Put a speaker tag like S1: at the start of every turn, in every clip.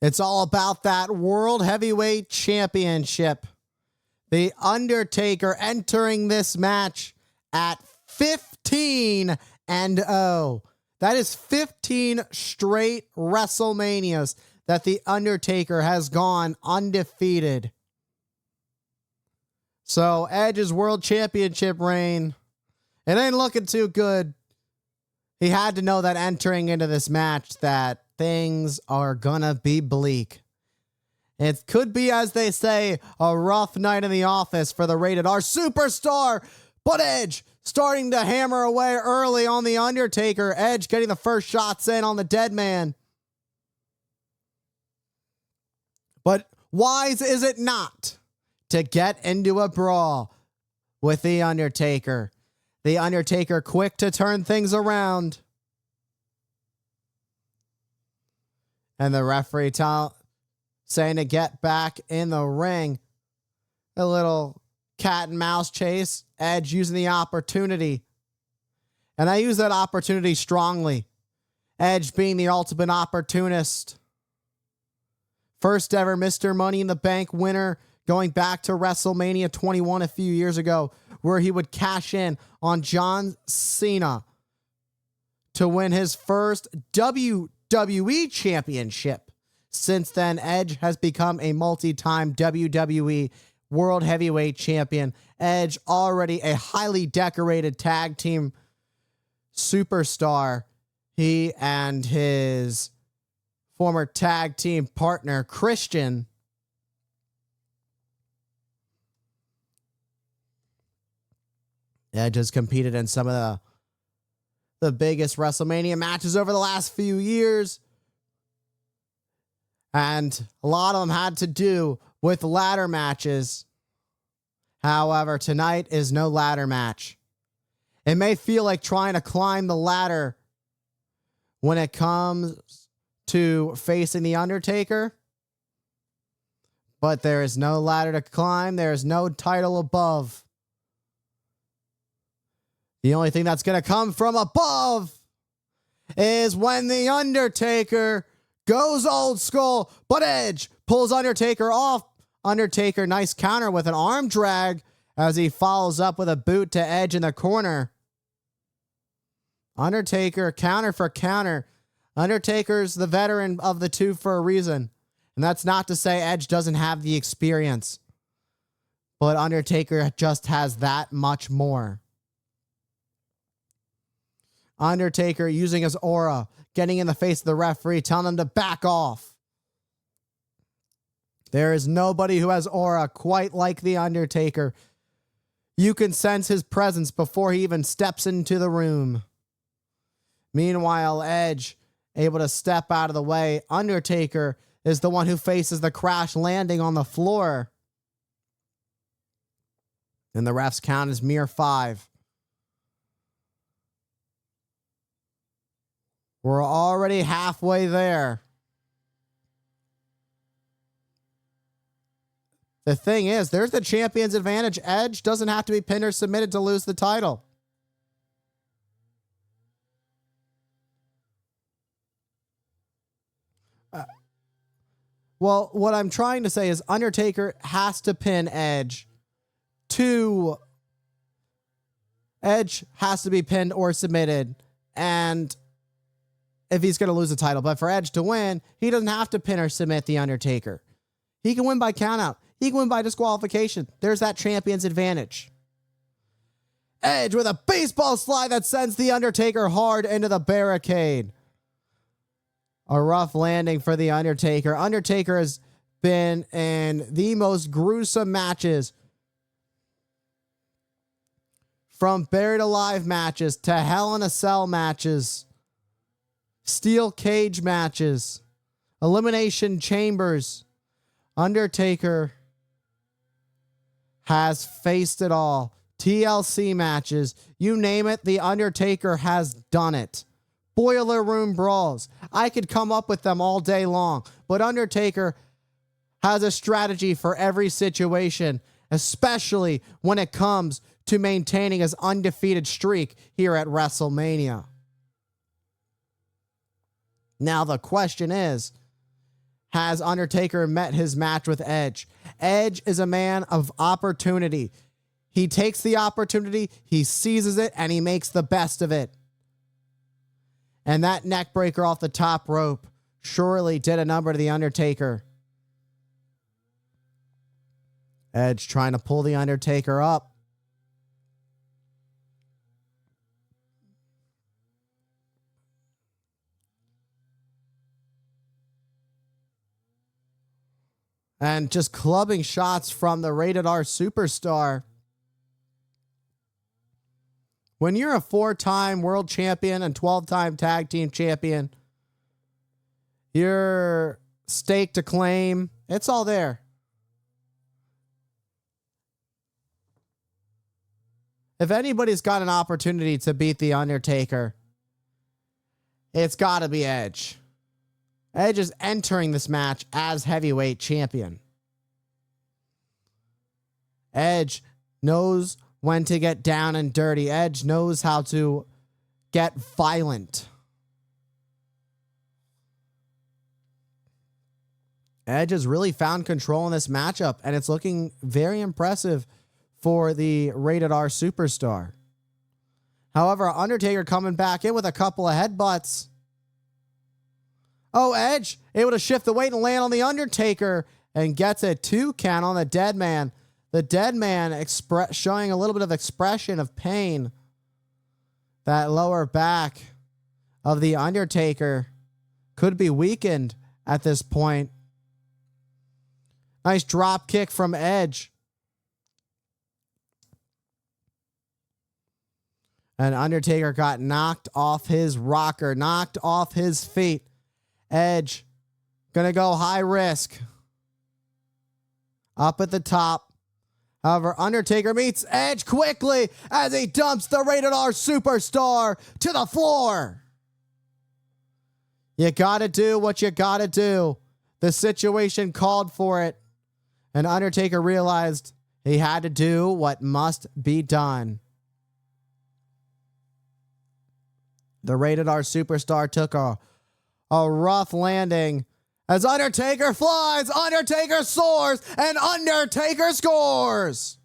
S1: It's all about that World Heavyweight Championship. The Undertaker entering this match at 15-0. That is 15 straight WrestleManias that The Undertaker has gone undefeated. So Edge's World Championship reign, it ain't looking too good. He had to know that entering into this match that things are gonna be bleak. It could be, as they say, a rough night in the office for the Rated R superstar, but Edge starting to hammer away early on The Undertaker. Edge getting the first shots in on the dead man. But wise is it not to get into a brawl with The Undertaker? The Undertaker quick to turn things around. And the referee saying to get back in the ring. A little cat and mouse chase. Edge using the opportunity. And I use that opportunity strongly. Edge being the ultimate opportunist. First ever Mr. Money in the Bank winner, going back to WrestleMania 21 a few years ago, where he would cash in on John Cena to win his first WWE Championship. Since then, Edge has become a multi-time WWE World Heavyweight Champion. Edge already a highly decorated tag team superstar. He and his former tag team partner, Christian, Edge has competed in some of the biggest WrestleMania matches over the last few years. And a lot of them had to do with ladder matches. However, tonight is no ladder match. It may feel like trying to climb the ladder when it comes to facing The Undertaker, but there is no ladder to climb. There is no title above. The only thing that's going to come from above is when The Undertaker goes old school, but Edge pulls Undertaker off. Undertaker, nice counter with an arm drag as he follows up with a boot to Edge in the corner. Undertaker, counter for counter. Undertaker's the veteran of the two for a reason. And that's not to say Edge doesn't have the experience, but Undertaker just has that much more. Undertaker using his aura, getting in the face of the referee, telling him to back off. There is nobody who has aura quite like The Undertaker. You can sense his presence before he even steps into the room. Meanwhile, Edge able to step out of the way. Undertaker is the one who faces the crash landing on the floor. And the ref's count is mere 5. We're already halfway there. The thing is, there's the champion's advantage. Edge doesn't have to be pinned or submitted to lose the title. Well, what I'm trying to say is Undertaker has to pin Edge to... Edge has to be pinned or submitted, and if he's going to lose the title. But for Edge to win, he doesn't have to pin or submit The Undertaker. He can win by countout. He can win by disqualification. There's that champion's advantage. Edge with a baseball slide that sends The Undertaker hard into the barricade. A rough landing for The Undertaker. Undertaker has been in the most gruesome matches, from buried alive matches to Hell in a Cell matches, steel cage matches, elimination chambers. Undertaker has faced it all. TLC matches, you name it, The Undertaker has done it. Boiler room brawls. I could come up with them all day long, but Undertaker has a strategy for every situation, especially when it comes to maintaining his undefeated streak here at WrestleMania. Now the question is, has Undertaker met his match with Edge. Edge is a man of opportunity. He takes the opportunity, he seizes it, and he makes the best of it. And that neck breaker off the top rope surely did a number to the Undertaker. Edge trying to pull the Undertaker up. And just clubbing shots from the Rated R Superstar. When you're a 4-time world champion and 12-time tag team champion, your stake to claim, it's all there. If anybody's got an opportunity to beat The Undertaker, it's got to be Edge. Edge is entering this match as heavyweight champion. Edge knows when to get down and dirty. Edge knows how to get violent. Edge has really found control in this matchup, and it's looking very impressive for the Rated R Superstar. However, Undertaker coming back in with a couple of headbutts. Oh, Edge able to shift the weight and land on the Undertaker and gets a 2 count on the dead man. The dead man showing a little bit of expression of pain. That lower back of the Undertaker could be weakened at this point. Nice drop kick from Edge. And Undertaker got knocked off his rocker, knocked off his feet. Edge gonna go high risk. Up at the top. However, Undertaker meets Edge quickly as he dumps the Rated R Superstar to the floor. You gotta do what you gotta do. The situation called for it. And Undertaker realized he had to do what must be done. The Rated R Superstar took a rough landing as Undertaker flies, Undertaker soars, and Undertaker scores.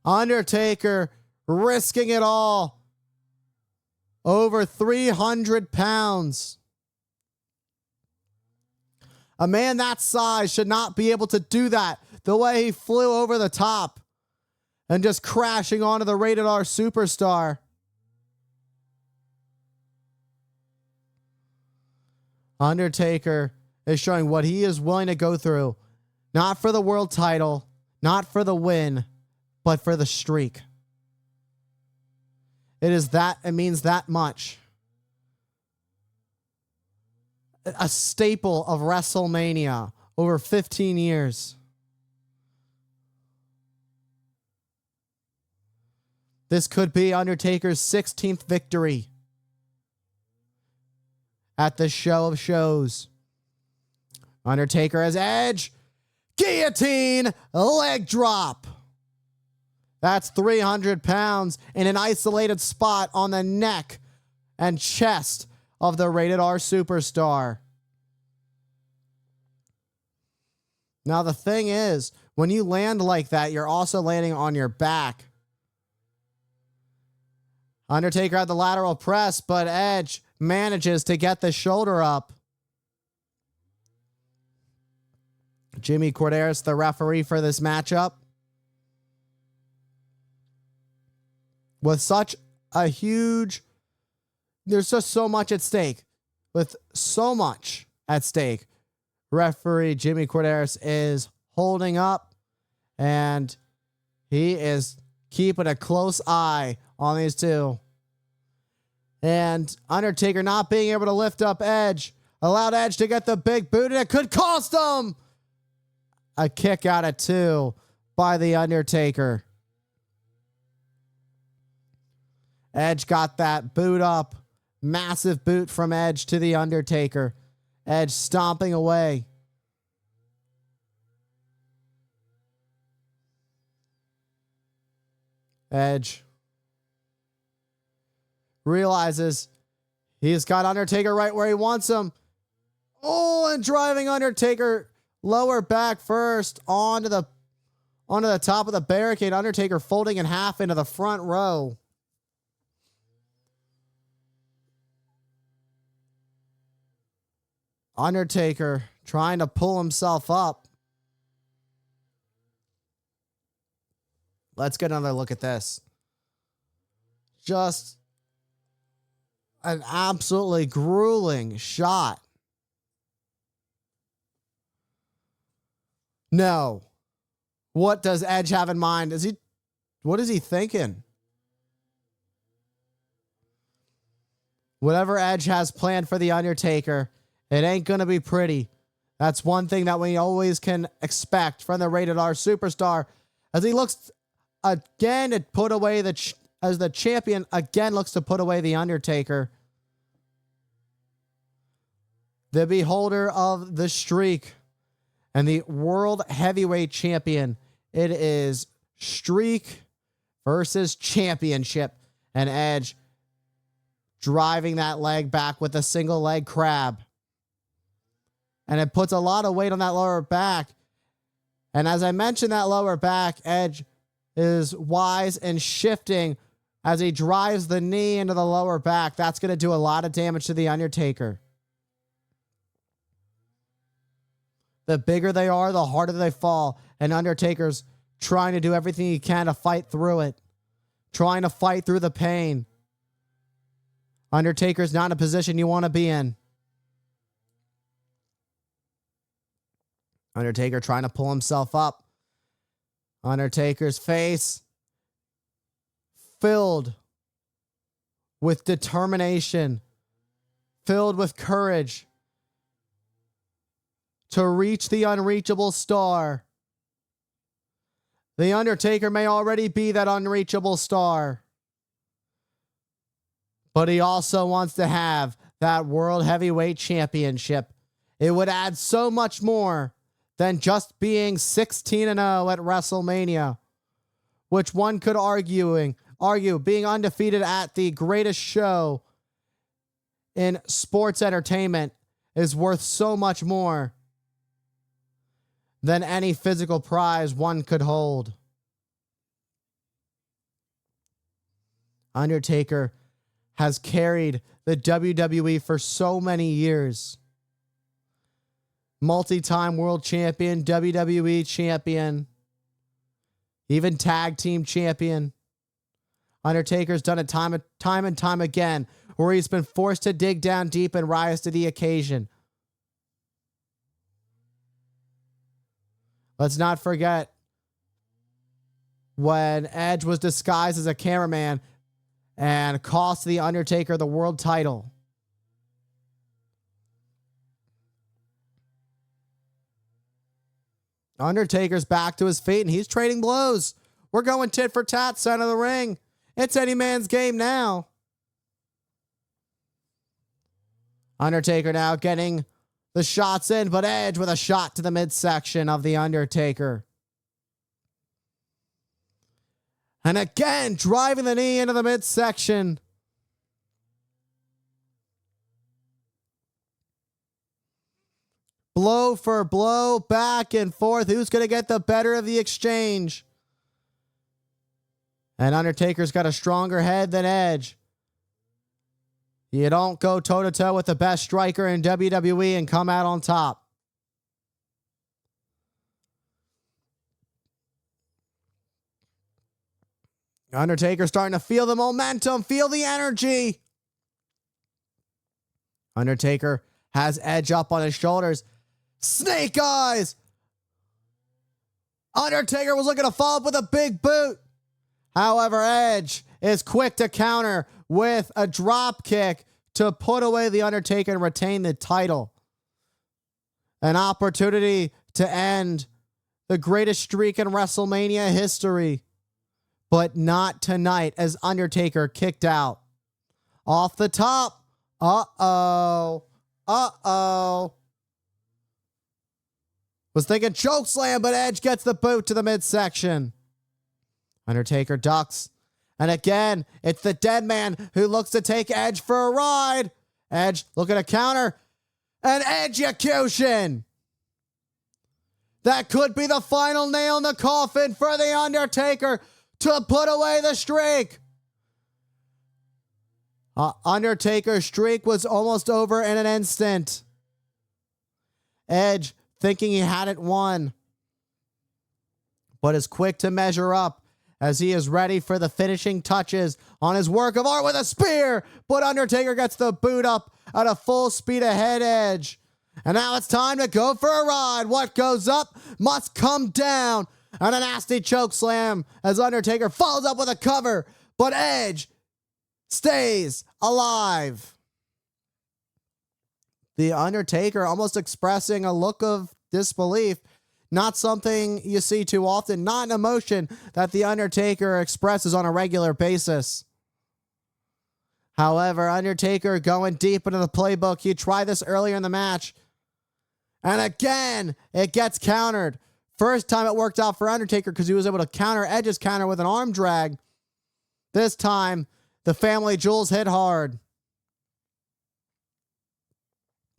S1: Undertaker risking it all. Over 300 pounds. A man that size should not be able to do that the way he flew over the top and just crashing onto the Rated R Superstar. Undertaker is showing what he is willing to go through. Not for the world title, not for the win, but for the streak. It means that much. A staple of WrestleMania over 15 years. This could be Undertaker's 16th victory at the show of shows. Undertaker has Edge. Guillotine leg drop. That's 300 pounds in an isolated spot on the neck and chest of the Rated R Superstar. Now the thing is, when you land like that, you're also landing on your back. Undertaker had the lateral press, but Edge manages to get the shoulder up. Jimmy Corderas, the referee for this matchup. With such a huge... There's just so much at stake. With so much at stake, referee Jimmy Corderas is holding up, and he is keeping a close eye on these two. And Undertaker not being able to lift up Edge allowed Edge to get the big boot, and it could cost him a kick out of 2 by the Undertaker. Edge got that boot up. Massive boot from Edge to the Undertaker. Edge stomping away. Edge realizes He's got Undertaker right where he wants him. Oh, and driving Undertaker lower back first onto the top of the barricade. Undertaker folding in half into the front row. Undertaker trying to pull himself up. Let's get another look at this. Just an absolutely grueling shot. No. What does Edge have in mind? What is he thinking? Whatever Edge has planned for The Undertaker, it ain't going to be pretty. That's one thing that we always can expect from the Rated R Superstar. As he looks again to put away as the champion again looks to put away The Undertaker. The beholder of the streak and the World Heavyweight Champion. It is streak versus championship. And Edge driving that leg back with a single leg crab. And it puts a lot of weight on that lower back. And as I mentioned, that lower back, Edge is wise and shifting as he drives the knee into the lower back. That's going to do a lot of damage to The Undertaker. The bigger they are, the harder they fall. And Undertaker's trying to do everything he can to fight through it. Trying to fight through the pain. Undertaker's not in a position you want to be in. Undertaker trying to pull himself up. Undertaker's face filled with determination, filled with courage to reach the unreachable star. The Undertaker may already be that unreachable star, but he also wants to have that World Heavyweight Championship. It would add so much more than just being 16-0 at WrestleMania, which one could argue being undefeated at the greatest show in sports entertainment is worth so much more than any physical prize one could hold. Undertaker has carried the WWE for so many years. Multi-time world champion, WWE champion, even tag team champion. Undertaker's done it time and time again, where he's been forced to dig down deep and rise to the occasion. Let's not forget when Edge was disguised as a cameraman and cost The Undertaker the world title. Undertaker's back to his feet and he's trading blows. We're going tit for tat, center of the ring. It's any man's game now. Undertaker now getting the shots in, but Edge with a shot to the midsection of The Undertaker. And again, driving the knee into the midsection. Blow for blow, back and forth. Who's going to get the better of the exchange? And Undertaker's got a stronger head than Edge. You don't go toe-to-toe with the best striker in WWE and come out on top. Undertaker starting to feel the momentum, feel the energy. Undertaker has Edge up on his shoulders. Snake eyes. Undertaker was looking to follow up with a big boot. However, Edge is quick to counter with a drop kick to put away The Undertaker and retain the title. An opportunity to end the greatest streak in WrestleMania history. But not tonight, as Undertaker kicked out. Off the top. Uh-oh. Uh-oh. Was thinking chokeslam, but Edge gets the boot to the midsection. Undertaker ducks. And again, it's the dead man who looks to take Edge for a ride. Edge looking to counter. An execution. That could be the final nail in the coffin for The Undertaker to put away the streak. Undertaker's streak was almost over in an instant. Edge thinking he hadn't won, but is quick to measure up as he is ready for the finishing touches on his work of art with a spear. But Undertaker gets the boot up at a full speed ahead Edge. And now it's time to go for a ride. What goes up must come down. And a nasty choke slam as Undertaker follows up with a cover. But Edge stays alive. The Undertaker almost expressing a look of disbelief. Not something you see too often. Not an emotion that The Undertaker expresses on a regular basis. However, Undertaker going deep into the playbook. He tried this earlier in the match. And again, it gets countered. First time it worked out for Undertaker because he was able to counter Edge's counter with an arm drag. This time, the family jewels hit hard.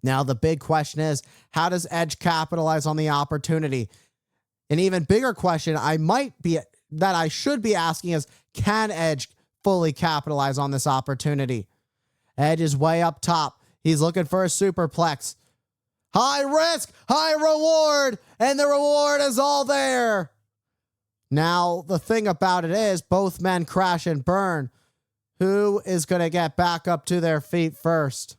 S1: Now the big question is, how does Edge capitalize on the opportunity? An even bigger question I should be asking is, can Edge fully capitalize on this opportunity? Edge is way up top. He's looking for a superplex. High risk, high reward, and the reward is all there. Now, the thing about it is, both men crash and burn. Who is going to get back up to their feet first?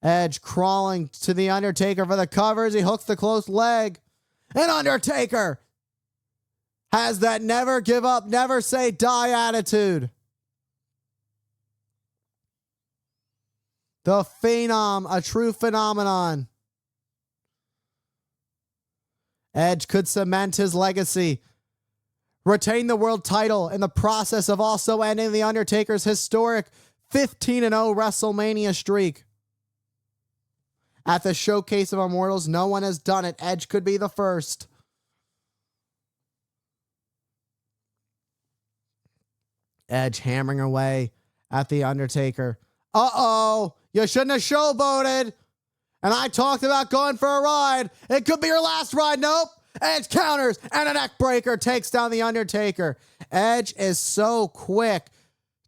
S1: Edge crawling to The Undertaker for the covers. He hooks the close leg. And Undertaker has that never give up, never say die attitude. The Phenom, a true phenomenon. Edge could cement his legacy, retain the world title in the process of also ending The Undertaker's historic 15-0 WrestleMania streak. At the Showcase of Immortals, no one has done it. Edge could be the first. Edge hammering away at The Undertaker. Uh-oh, you shouldn't have showboated. And I talked about going for a ride. It could be your last ride. Nope. Edge counters and a neck breaker takes down The Undertaker. Edge is so quick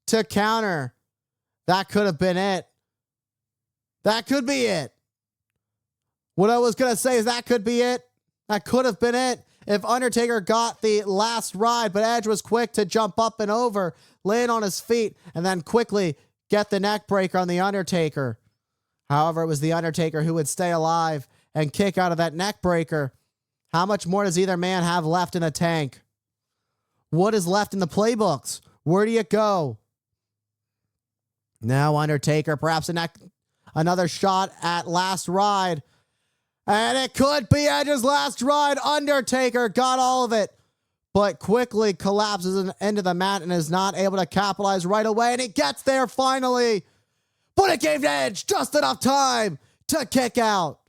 S1: to counter. That could have been it. That could be it. What I was going to say is that could be it. That could have been it if Undertaker got the last ride, but Edge was quick to jump up and over, land on his feet, and then quickly get the neck breaker on The Undertaker. However, it was The Undertaker who would stay alive and kick out of that neck breaker. How much more does either man have left in the tank? What is left in the playbooks? Where do you go? Now Undertaker, perhaps another shot at last ride. And it could be Edge's last ride. Undertaker got all of it, but quickly collapses into the mat and is not able to capitalize right away. And he gets there finally, but it gave Edge just enough time to kick out.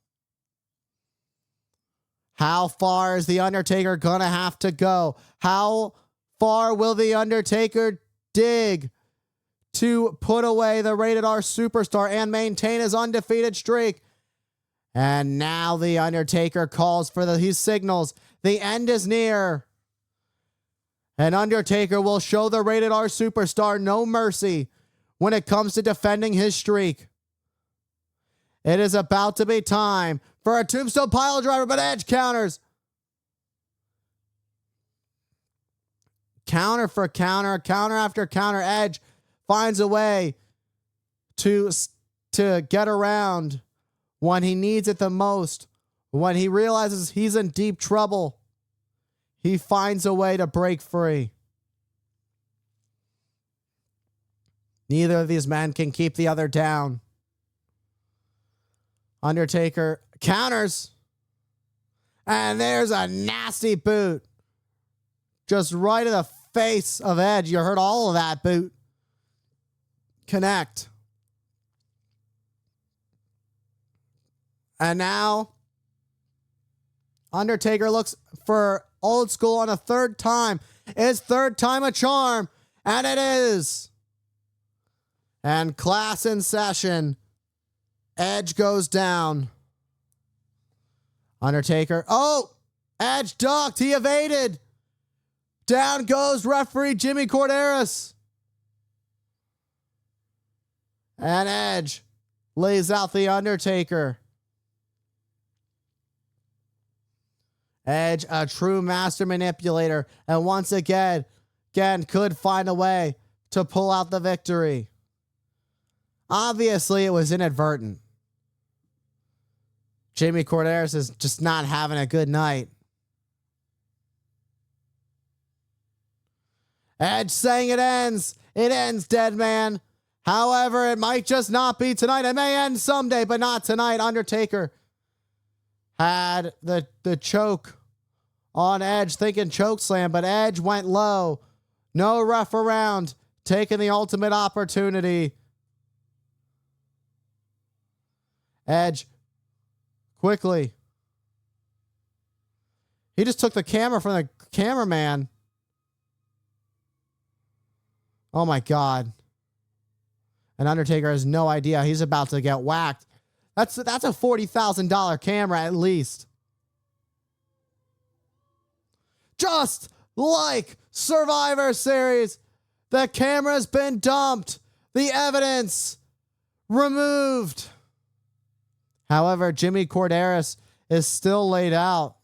S1: How far is The Undertaker going to have to go? How far will The Undertaker dig to put away the Rated R Superstar and maintain his undefeated streak? And now The Undertaker calls for he signals the end is near. And Undertaker will show the Rated R Superstar no mercy when it comes to defending his streak. It is about to be time for a tombstone pile driver, but Edge counters. Counter for counter, counter after counter. Edge finds a way to get around when he needs it the most. When he realizes he's in deep trouble, he finds a way to break free. Neither of these men can keep the other down. Undertaker counters. And there's a nasty boot. Just right in the face of Edge. You heard all of that boot. Connect. And now Undertaker looks for old school on a third time. It's third time a charm. And it is. And class in session. Edge goes down. Undertaker. Oh! Edge ducked. He evaded. Down goes referee Jimmy Corderas. And Edge lays out the Undertaker. Edge, a true master manipulator, and once again could find a way to pull out the victory. Obviously, it was inadvertent. Jimmy Corderas is just not having a good night. Edge saying it ends. It ends, dead man. However, it might just not be tonight. It may end someday, but not tonight. Undertaker had the choke on Edge, thinking choke slam, but Edge went low. No ref around, taking the ultimate opportunity. Edge, quickly. He just took the camera from the cameraman. Oh my God. And Undertaker has no idea he's about to get whacked. That's a $40,000 camera at least. Just like Survivor Series, the camera's been dumped. The evidence removed. However, Jimmy Corderas is still laid out.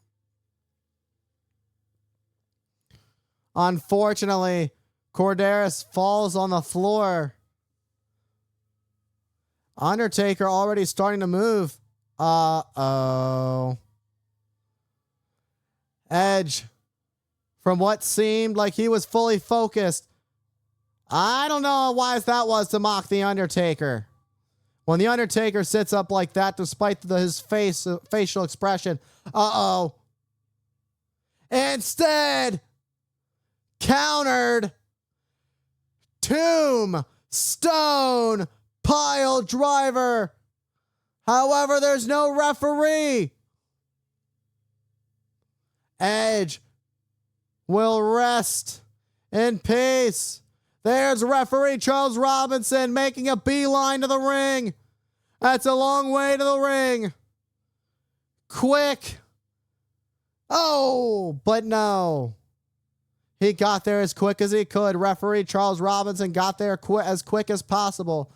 S1: Unfortunately, Corderas falls on the floor. Undertaker already starting to move. Uh-oh. Edge, from what seemed like he was fully focused. I don't know how wise that was to mock the Undertaker. When the Undertaker sits up like that, despite his facial expression. Uh-oh. Instead, countered. Tombstone pile driver. However, there's no referee. Edge will rest in peace. There's referee Charles Robinson making a beeline to the ring. That's a long way to the ring. Quick. Oh, but no. He got there as quick as he could. Referee Charles Robinson got there as quick as possible.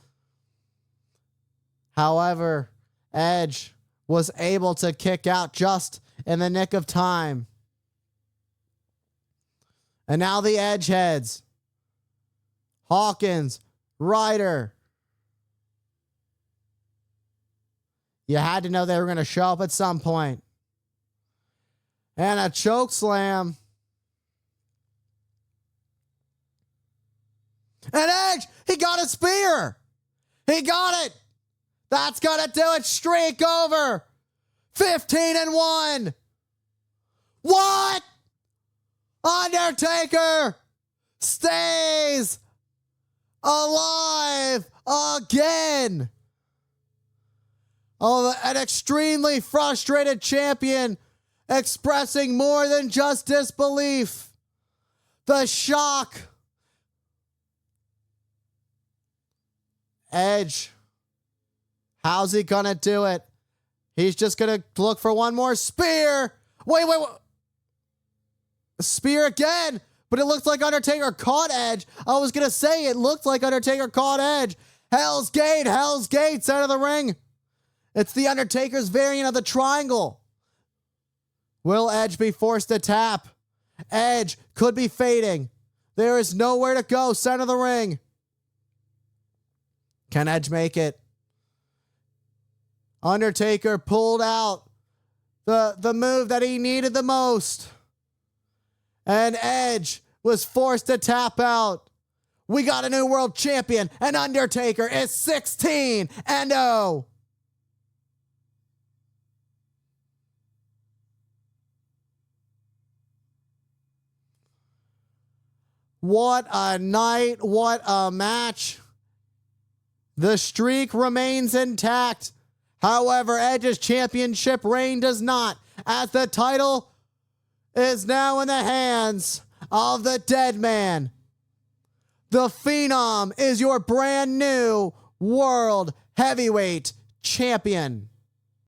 S1: However, Edge was able to kick out just in the nick of time. And now the Edge heads. Hawkins, Ryder. You had to know they were going to show up at some point. And a choke slam. And Edge, he got a spear. He got it. That's going to do it. Streak over. 15-1. What? Undertaker stays alive again. Oh, an extremely frustrated champion expressing more than just disbelief. The shock. Edge. How's he gonna do it? He's just gonna look for one more spear. Wait. Spear again. But it looks like Undertaker caught Edge. I was gonna say it looked like Undertaker caught Edge. Hell's Gate, center of the ring. It's the Undertaker's variant of the triangle. Will Edge be forced to tap? Edge could be fading. There is nowhere to go, center of the ring. Can Edge make it? Undertaker pulled out the move that he needed the most. And Edge was forced to tap out. We got a new world champion, and Undertaker is 16-0. What a night, what a match. The streak remains intact. However, Edge's championship reign does not, as the title is now in the hands of the dead man. The Phenom is your brand new World Heavyweight champion.